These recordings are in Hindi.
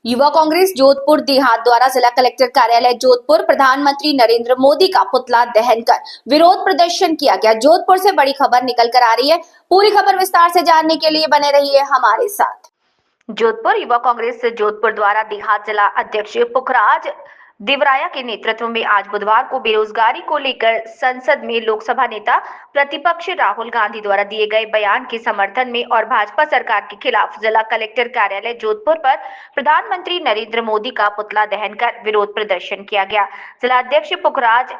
युवा कांग्रेस जोधपुर देहात द्वारा जिला कलेक्टर कार्यालय जोधपुर प्रधानमंत्री नरेंद्र मोदी का पुतला दहन कर विरोध प्रदर्शन किया गया। जोधपुर से बड़ी खबर निकल कर आ रही है। पूरी खबर विस्तार से जानने के लिए बने रहिए हमारे साथ। जोधपुर युवा कांग्रेस जोधपुर द्वारा देहात जिला अध्यक्ष पुखराज दिवराया के नेतृत्व में आज बुधवार को बेरोजगारी को लेकर संसद में लोकसभा नेता प्रतिपक्ष राहुल गांधी द्वारा दिए गए बयान के समर्थन में और भाजपा सरकार के खिलाफ जिला कलेक्टर कार्यालय जोधपुर पर प्रधानमंत्री नरेंद्र मोदी का पुतला दहन कर विरोध प्रदर्शन किया गया। जिला अध्यक्ष पुखराज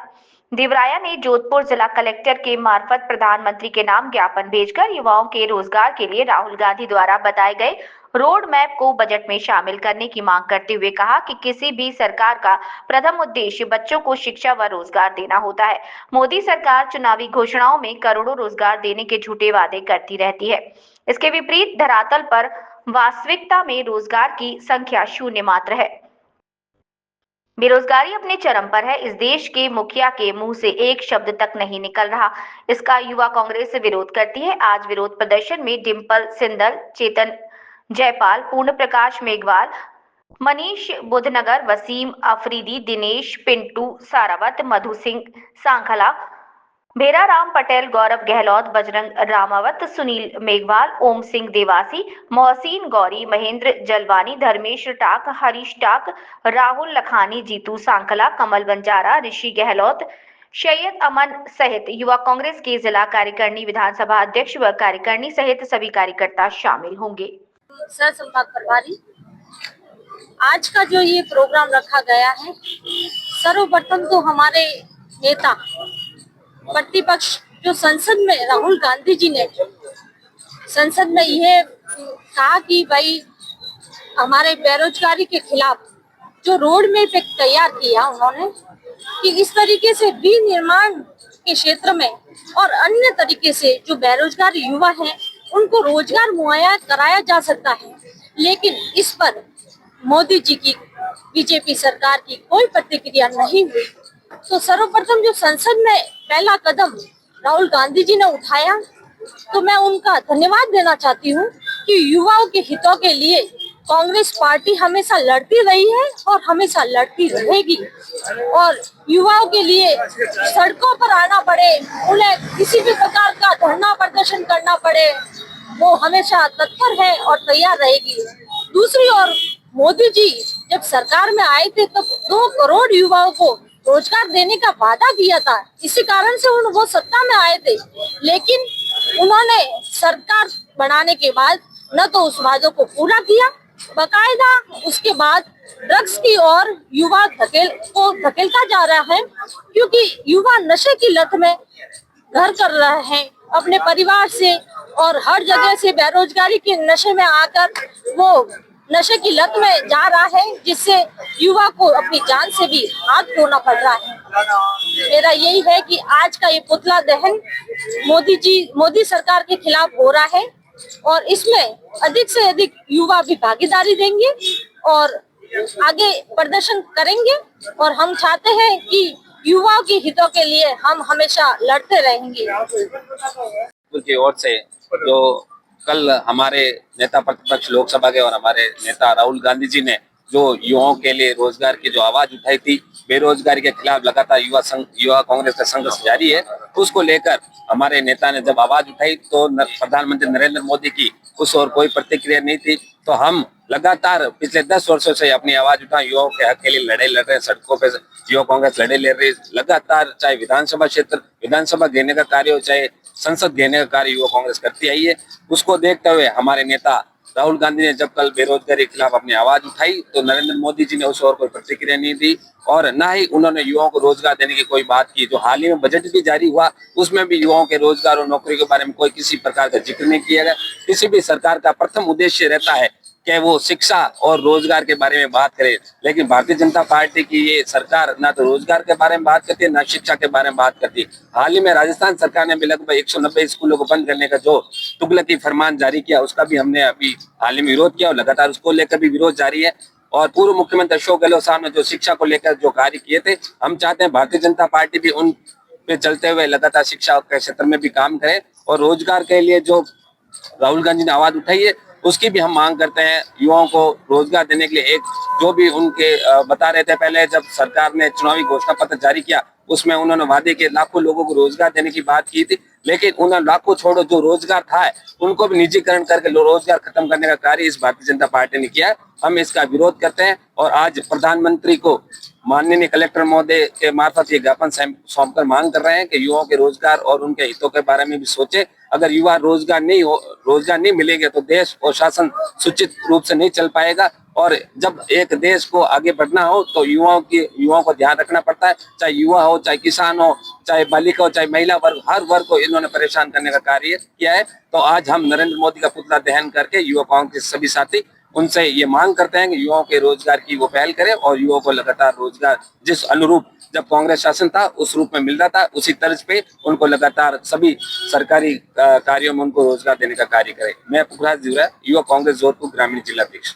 दिवराया ने जोधपुर जिला कलेक्टर के मार्फत प्रधानमंत्री के नाम ज्ञापन भेजकर युवाओं के रोजगार के लिए राहुल गांधी द्वारा बताए गए रोड मैप को बजट में शामिल करने की मांग करते हुए कहा कि किसी भी सरकार का प्रथम उद्देश्य बच्चों को शिक्षा व रोजगार देना होता है। मोदी सरकार चुनावी घोषणाओं में करोड़ों रोजगार देने के झूठे वादे करती रहती है। इसके विपरीत धरातल पर वास्तविकता में रोजगार की संख्या शून्य मात्र है। बेरोजगारी अपने चरम पर है। इस देश के मुखिया के मुंह से एक शब्द तक नहीं निकल रहा। इसका युवा कांग्रेस विरोध करती है। आज विरोध प्रदर्शन में डिम्पल सिंदल, चेतन जयपाल, पूर्ण प्रकाश मेघवाल, मनीष बुधनगर, वसीम अफरीदी, दिनेश पिंटू सारावत, मधु सिंह सांखला, भेराराम पटेल, गौरव गहलोत, बजरंग रामावत, सुनील मेघवाल, ओम सिंह देवासी, मोहसिन गौरी, महेंद्र जलवानी, धर्मेश टाक, हरीश टाक, राहुल लखानी, जीतू सांखला, कमल बंजारा, ऋषि गहलोत, सैयद अमन सहित युवा कांग्रेस के जिला कार्यकारिणी, विधानसभा अध्यक्ष व कार्यकारिणी सहित सभी कार्यकर्ता शामिल होंगे। सह संपर्क प्रभारी, आज का जो ये प्रोग्राम रखा गया है, सर्वप्रथम तो हमारे नेता प्रतिपक्ष जो संसद में राहुल गांधी जी ने संसद में यह कहा कि भाई हमारे बेरोजगारी के खिलाफ जो रोड मैप तैयार किया उन्होंने कि इस तरीके से विनिर्माण के क्षेत्र में और अन्य तरीके से जो बेरोजगार युवा हैं उनको रोजगार मुहैया कराया जा सकता है। लेकिन इस पर मोदी जी की बीजेपी सरकार की कोई प्रतिक्रिया नहीं हुई। तो सर्वप्रथम जो संसद में पहला कदम राहुल गांधी जी ने उठाया, तो मैं उनका धन्यवाद देना चाहती हूँ कि युवाओं के हितों के लिए कांग्रेस पार्टी हमेशा लड़ती रही है और हमेशा लड़ती रहेगी। और युवाओं के लिए सड़कों पर आना पड़े, उन्हें किसी भी प्रकार का धरना प्रदर्शन करना पड़े, वो हमेशा तत्पर है और तैयार रहेगी। दूसरी ओर मोदी जी जब सरकार में आए थे तब 2 करोड़ युवाओं को रोजगार देने का वादा किया था। इसी कारण से वो सत्ता में आए थे। लेकिन उन्होंने सरकार बनाने के बाद न तो उस वादों को पूरा किया, बकायदा उसके बाद ड्रग्स की ओर युवा धकेलता जा रहा है, क्योंकि युवा नशे की लत में घर कर रहे हैं अपने परिवार से और हर जगह से बेरोजगारी के नशे में आकर वो नशे की लत में जा रहा है, जिससे युवा को अपनी जान से भी हाथ धोना पड़ रहा है। मेरा यही है कि आज का ये पुतला दहन मोदी सरकार के खिलाफ हो रहा है और इसमें अधिक से अधिक युवा भी भागीदारी देंगे और आगे प्रदर्शन करेंगे। और हम चाहते हैं कि युवाओं के हितों के लिए हम हमेशा लड़ते रहेंगे। की ओर से जो कल हमारे नेता प्रतिपक्ष लोकसभा के और हमारे नेता राहुल गांधी जी ने जो युवाओं के लिए रोजगार की जो आवाज उठाई थी, बेरोजगारी के खिलाफ लगातार युवा कांग्रेस का संघर्ष जारी है, उसको लेकर हमारे नेता ने जब आवाज उठाई तो प्रधानमंत्री नरेंद्र मोदी की उस ओर कोई प्रतिक्रिया नहीं थी। तो हम लगातार पिछले 10 वर्षों से अपनी आवाज उठा युवाओं के हक के लिए लड़ाई लड़ रहे हैं। सड़कों पे युवा कांग्रेस लड़ाई लड़ रही है लगातार, चाहे विधानसभा क्षेत्र विधानसभा घेरने का कार्य हो, चाहे संसद घेरने का कार्य युवा कांग्रेस करती आई है। उसको देखते हुए हमारे नेता राहुल गांधी ने जब कल बेरोजगारी के खिलाफ अपनी आवाज उठाई तो नरेंद्र मोदी जी ने उस ओर कोई प्रतिक्रिया नहीं दी और न ही उन्होंने युवाओं को रोजगार देने की कोई बात की। जो हाल ही में बजट भी जारी हुआ उसमें भी युवाओं के रोजगार और नौकरी के बारे में कोई किसी प्रकार का जिक्र नहीं किया गया। किसी भी सरकार का प्रथम उद्देश्य रहता है कि वो शिक्षा और रोजगार के बारे में बात करे, लेकिन भारतीय जनता पार्टी की ये सरकार ना तो रोजगार के बारे में बात करती है, ना शिक्षा के बारे में बात करती है। हाल ही में राजस्थान सरकार ने भी लगभग 190 स्कूलों को बंद करने का जो तुगलकी फरमान जारी किया, उसका भी हमने अभी हाल ही में विरोध किया और लगातार उसको लेकर भी विरोध जारी है। और पूर्व मुख्यमंत्री अशोक गहलोत साहब ने जो शिक्षा को लेकर जो कार्य किए थे, हम चाहते हैं भारतीय जनता पार्टी भी उन पे चलते हुए लगातार शिक्षा के क्षेत्र में भी काम करे और रोजगार के लिए जो राहुल गांधी ने आवाज उठाई है उसकी भी हम मांग करते हैं। युवाओं को रोजगार देने के लिए एक जो भी उनके बता रहे थे पहले, जब सरकार ने चुनावी घोषणा पत्र जारी किया उसमें उन्होंने वादे किए, लाखों लोगों को रोजगार देने की बात की थी, लेकिन उन्होंने लाखों छोड़ो, जो रोजगार था उनको भी निजीकरण करके रोजगार खत्म करने का कार्य इस भारतीय जनता पार्टी ने किया है। हम इसका विरोध करते हैं और आज प्रधानमंत्री को माननीय कलेक्टर महोदय के मार्फत ये ज्ञापन सौंपकर मांग कर रहे हैं कि युवाओं के रोजगार और उनके हितों के बारे में भी सोचे। अगर युवा रोजगार नहीं मिलेंगे तो देश और शासन सुचित रूप से नहीं चल पाएगा। और जब एक देश को आगे बढ़ना हो तो युवाओं को ध्यान रखना पड़ता है, चाहे युवा हो, चाहे किसान हो, चाहे बालिका हो, चाहे महिला वर्ग, हर वर्ग को इन्होंने परेशान करने का कार्य किया है। तो आज हम नरेंद्र मोदी का पुतला दहन करके युवा कांग्रेस के सभी साथी उनसे ये मांग करते हैं कि युवाओं के रोजगार की वो पहल करें और युवाओं को लगातार रोजगार जिस अनुरूप जब कांग्रेस शासन था उस रूप में मिल रहा था, उसी तर्ज पे उनको लगातार सभी सरकारी कार्यों में उनको रोजगार देने का कार्य करें। मैं पुखराज जीरा, युवा कांग्रेस जोधपुर ग्रामीण जिला अध्यक्ष।